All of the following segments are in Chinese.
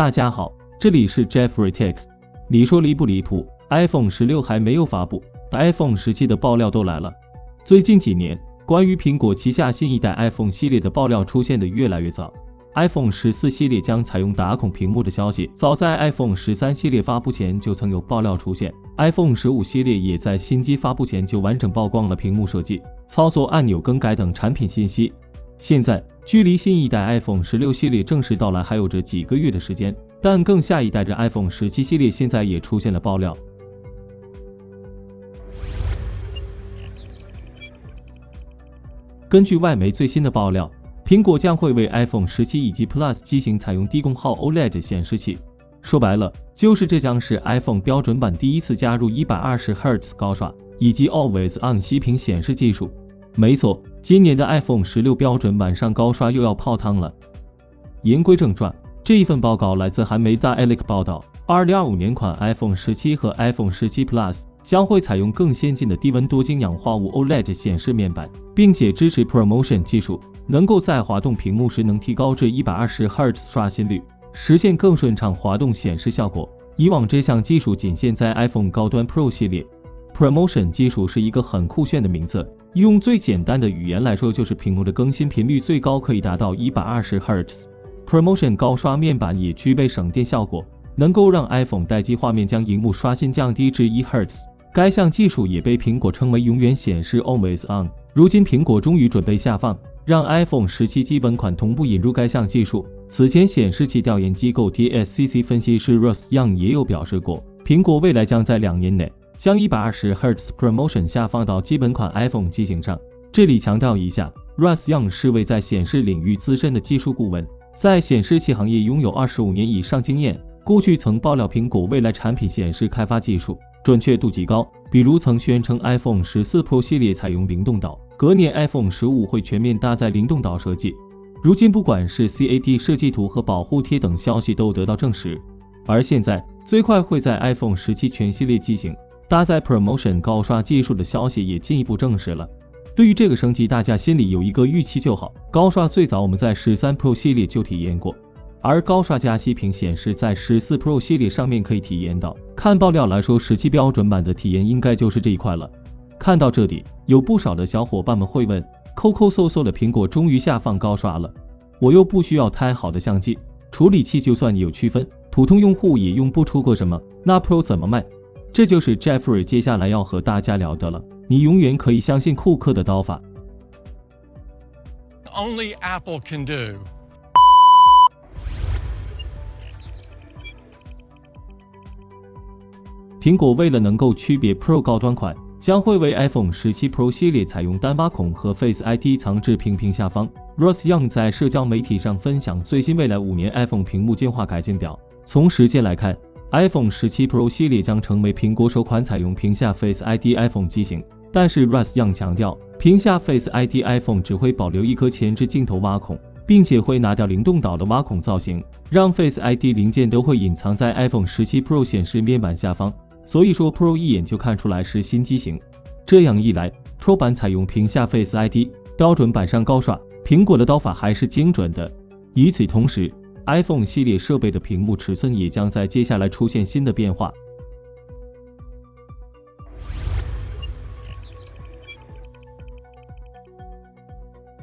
大家好，这里是 Jeffrey Tech。你说离不离谱 ？iPhone 16还没有发布 ，iPhone 17的爆料都来了。最近几年，关于苹果旗下新一代 iPhone 系列的爆料出现的越来越早。iPhone 14系列将采用打孔屏幕的消息，早在 iPhone 13系列发布前就曾有爆料出现。iPhone 15系列也在新机发布前就完整曝光了屏幕设计、操作按钮更改等产品信息。现在距离新一代 iPhone 16系列正式到来还有着几个月的时间，但更下一代的 iPhone 17系列现在也出现了爆料。根据外媒最新的爆料，苹果将会为 iPhone 17以及 Plus 机型采用低功耗 OLED 显示器。说白了，就是这将是 iPhone 标准版第一次加入 120Hz 高刷以及 Always On 息屏显示技术。没错，今年的 iPhone 16标准版上高刷又要泡汤了。言归正传，这一份报告来自韩媒 Daily 报道，2025年款 iPhone 17和 iPhone 17 Plus 将会采用更先进的低温多晶氧化物 OLED 显示面板，并且支持 ProMotion 技术，能够在滑动屏幕时能提高至120Hz 刷新率，实现更顺畅滑动显示效果。以往这项技术仅限在 iPhone 高端 Pro 系列。ProMotion 技术是一个很酷炫的名字，用最简单的语言来说，就是屏幕的更新频率最高可以达到120Hz。ProMotion 高刷面板也具备省电效果，能够让 iPhone 待机画面将荧幕刷新降低至1Hz。该项技术也被苹果称为永远显示 Always On。如今苹果终于准备下放，让 iPhone 17基本款同步引入该项技术。此前显示器调研机构 DSCC 分析师 Russ Young 也有表示过，苹果未来将在2年内将120Hz ProMotion下放到基本款 iPhone 机型上。这里强调一下， Russ Young 是位在显示领域资深的技术顾问，在显示器行业拥有25年以上经验。过去曾爆料苹果未来产品显示开发技术准确度极高，比如曾宣称 iPhone 14 Pro 系列采用灵动岛，隔年 iPhone 15会全面搭载灵动岛设计。如今不管是 CAD 设计图和保护贴等消息都得到证实，而现在最快会在 iPhone 17全系列机型搭载 ProMotion 高刷技术的消息也进一步证实了。对于这个升级，大家心里有一个预期就好。高刷最早我们在13 Pro 系列就体验过，而高刷加息屏显示在14 Pro 系列上面可以体验到。看爆料来说，17标准版的体验应该就是这一块了。看到这里，有不少的小伙伴们会问，抠抠搜搜的苹果终于下放高刷了，我又不需要太好的相机，处理器就算有区分，普通用户也用不出个什么，那 Pro 怎么卖？这就是 Jeffrey 接下来要和大家聊的了。你永远可以相信库克的刀法。Only Apple can do。苹果为了能够区别 Pro 高端款，将会为 iPhone 17 Pro 系列采用单挖孔和 Face ID 藏置屏下方。Russ Young 在社交媒体上分享最新未来5年 iPhone 屏幕进化改进表。从时间来看，iPhone 17 Pro 系列将成为苹果首款采用屏下 Face ID iPhone 机型，但是 Russ Young 强调，屏下 Face ID iPhone 只会保留一颗前置镜头挖孔，并且会拿掉灵动岛的挖孔造型，让 Face ID 零件都会隐藏在 iPhone 17 Pro 显示面板下方。所以说 Pro 一眼就看出来是新机型。这样一来 Pro 版采用屏下 Face ID， 标准版上高刷，苹果的刀法还是精准的。与此同时，iPhone 系列设备的屏幕尺寸也将在接下来出现新的变化。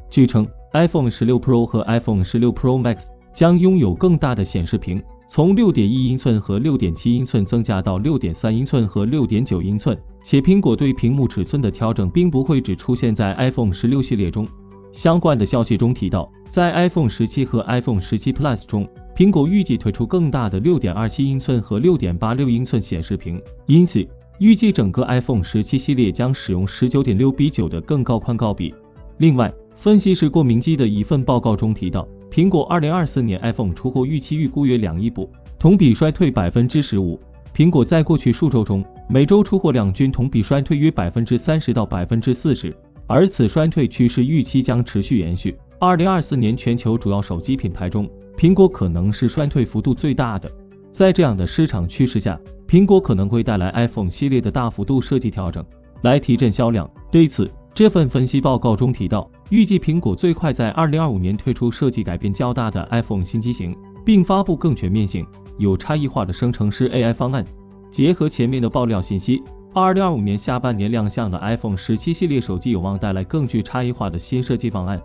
据称 iPhone 16 Pro 和 iPhone 16 Pro Max 将拥有更大的显示屏，从 6.1 英寸和 6.7 英寸增加到 6.3 英寸和 6.9 英寸，且苹果对屏幕尺寸的调整并不会只出现在 iPhone 16系列中。相关的消息中提到，在 iPhone 17和 iPhone 17 Plus 中，苹果预计推出更大的 6.27 英寸和 6.86 英寸显示屏，因此预计整个 iPhone 17系列将使用 19.6:9 的更高宽高比。另外，分析师郭明基的一份报告中提到，苹果2024年 iPhone 出货预期预估约2亿部，同比衰退 15%。苹果在过去数周中，每周出货量均同比衰退约 30% 到 40%， 而此衰退趋势预期将持续延续。2024年全球主要手机品牌中，苹果可能是衰退幅度最大的。在这样的市场趋势下，苹果可能会带来 iPhone 系列的大幅度设计调整，来提振销量。对此，这份分析报告中提到，预计苹果最快在2025年推出设计改变较大的 iPhone 新机型，并发布更全面性、有差异化的生成式 AI 方案。结合前面的爆料信息，2025年下半年亮相的 iPhone 17系列手机有望带来更具差异化的新设计方案。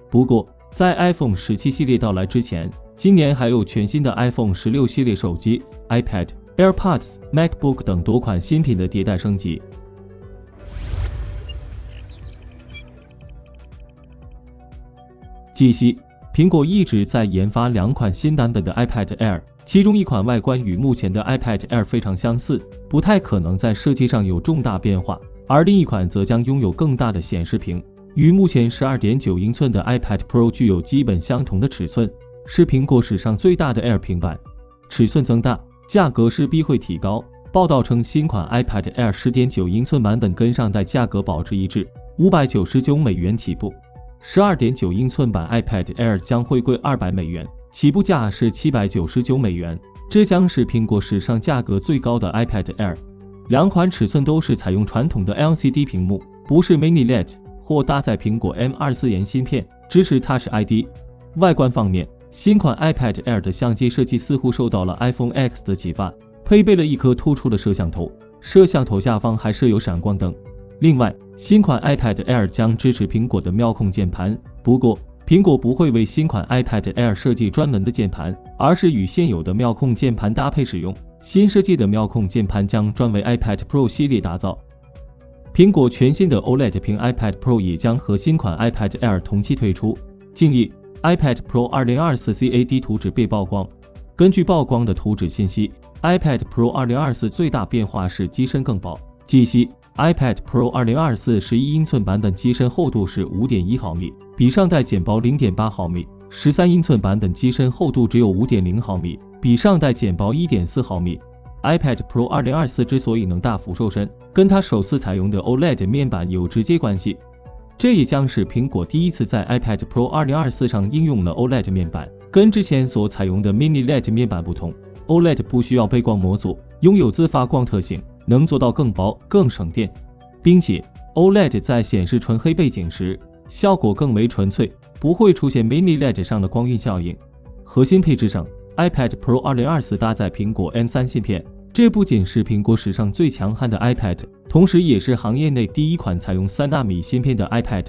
不过，在 iPhone 17系列到来之前，今年还有全新的 iPhone 16系列手机、iPad、AirPods、MacBook 等多款新品的迭代升级。据悉，苹果一直在研发2款新版本的 iPad Air， 其中一款外观与目前的 iPad Air 非常相似，不太可能在设计上有重大变化，而另一款则将拥有更大的显示屏，与目前 12.9 英寸的 iPad Pro 具有基本相同的尺寸，是苹果史上最大的 Air 平板。尺寸增大，价格势必会提高。报道称，新款 iPad Air 10.9 英寸版本跟上代价格保持一致，$599起步。12.9 英寸版 iPad Air 将会贵$200，起步价是$799，这将是苹果史上价格最高的 iPad Air。两款尺寸都是采用传统的 LCD 屏幕，不是 Mini LED， 或搭载苹果 M2 自研芯片，支持 Touch ID。外观方面，新款 iPad Air 的相机设计似乎受到了 iPhone X 的启发，配备了一颗突出的摄像头，摄像头下方还设有闪光灯。另外，新款 iPad Air 将支持苹果的妙控键盘，不过苹果不会为新款 iPad Air 设计专门的键盘，而是与现有的妙控键盘搭配使用。新设计的妙控键盘将专为 iPad Pro 系列打造。苹果全新的 OLED 屏 iPad Pro 也将和新款 iPad Air 同期推出。近日 iPad Pro 2024 CAD 图纸被曝光。根据曝光的图纸信息， iPad Pro 2024最大变化是机身更薄。据悉，iPad Pro 2024 11英寸版本机身厚度是 5.1 毫米，比上代减薄 0.8 毫米；13英寸版本机身厚度只有 5.0 毫米，比上代减薄 1.4 毫米。iPad Pro 2024之所以能大幅瘦身，跟它首次采用的 OLED 面板有直接关系。这也将是苹果第一次在 iPad Pro 2024上应用了 OLED 面板，跟之前所采用的 Mini LED 面板不同。OLED 不需要背光模组，拥有自发光特性，能做到更薄、更省电，并且 OLED 在显示纯黑背景时，效果更为纯粹，不会出现 Mini LED 上的光晕效应。核心配置上 ，iPad Pro 2024搭载苹果 M3 芯片，这不仅是苹果史上最强悍的 iPad， 同时也是行业内第一款采用3纳米芯片的 iPad。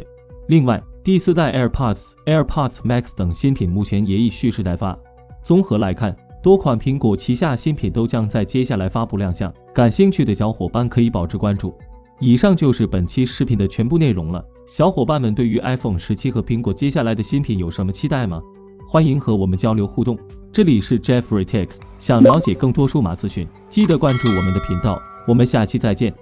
另外，第4代 AirPods、AirPods Max 等新品目前也已蓄势待发。综合来看，多款苹果旗下新品都将在接下来发布亮相，感兴趣的小伙伴可以保持关注。以上就是本期视频的全部内容了，小伙伴们对于 iPhone 17和苹果接下来的新品有什么期待吗？欢迎和我们交流互动。这里是 Jeffrey Tech， 想了解更多数码资讯，记得关注我们的频道，我们下期再见。